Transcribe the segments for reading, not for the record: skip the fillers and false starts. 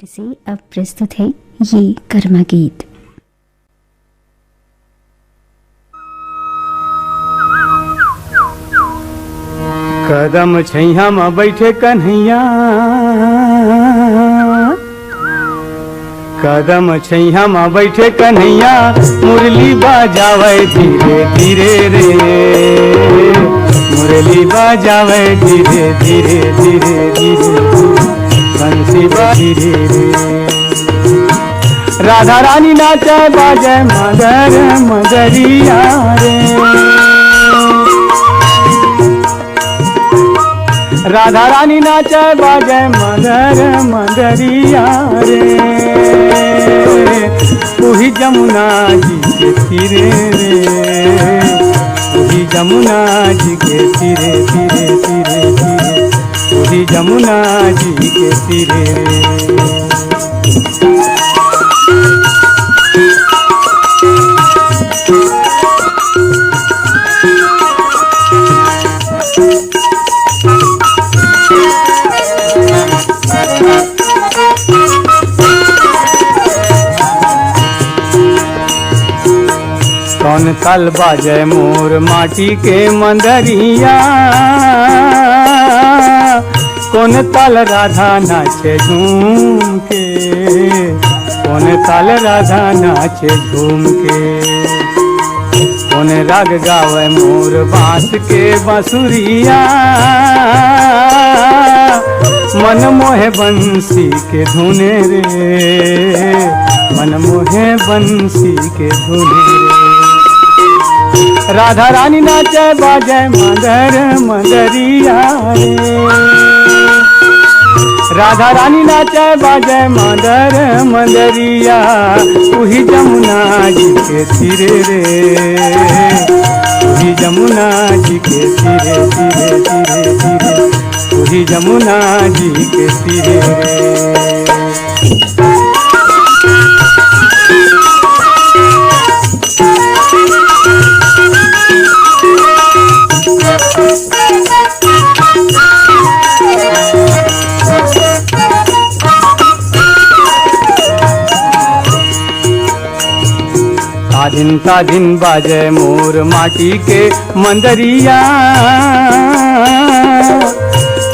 से अब प्रस्तुत है ये कर्मा गीत। कदम छैया में बैठे कन्हैया, कदम छैया में बैठे कन्हैया, मुरली बजावे धीरे धीरे रे, मुरली बजावे धीरे धीरे धीरे धीरे, बंसी धीरे रे। राधा रानी नाचे बाजे मदर मदरिया रे, राधा रानी नाचे बाजे मदर मदरिया रे, वही जमुना जी के तीरे रे, वही जमुना जी के तीरे तीरे तीरे तीरे, वही जमुना जी के तीरे रे। कौन तल बाजे मोर माटी के मंदरिया, कौन तल राधा नाचे झूम के, कौन तल राधा नाचे झूम के, कौन राग गावे मोर बांस के बांसुरिया, मन मोहे बंसी के धुने रे, मन मोहे बंसी के धुने रे। राधा रानी नाचे बाजे मदर मदरिया रे, राधा रानी नाचे बाजे मदर मदरिया, वही जमुना जी के तीरे रे, वही जमुना जी के तीरे तीरे तीरे तीरे, वही जमुना जी के तीरे रे। तादिन तादिन बाजे मोर माटी के मंदरिया,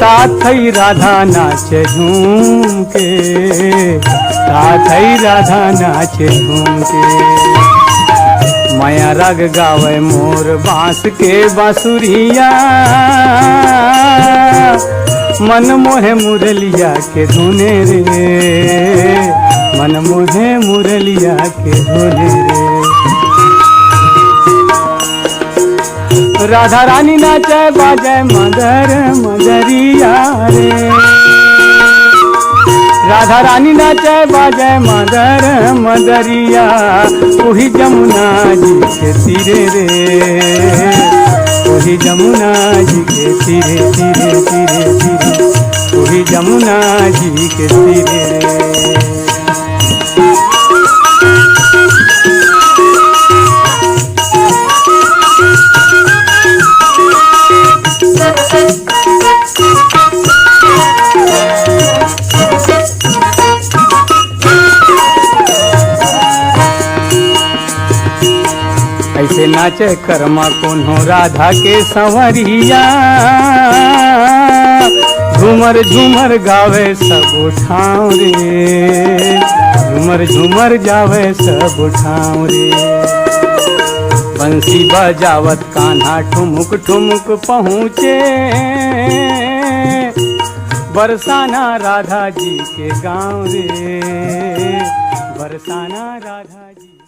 ताथई राधा नाचे झूम के, ताथई राधा नाचे झूम के, माया राग गावे मोर बांस के बांसुरिया, मन मोहे मुरलिया के धुने रे, मन मोहे मुरलिया के धुने रे। राधा रानी नाचे बाजे मदर मदरिया रे, राधा रानी नाचे बाजे मदर मदरिया, वही जमुना जी के तीरे रे, वही जमुना जी के तीरे तीरे तीरे तीरे, वही जमुना जी के तीरे रे। ऐसे नाचे कर्मा कोनो राधा के संवरिया, झूमर झूमर गावे सब ठाव रे, झूमर झूमर जावे सब ठाव रे, बंसी बजावत कान्हा ठुमुक ठुमुक पहुँचे, बरसाना राधा जी के गाँव रे, बरसाना राधा जी।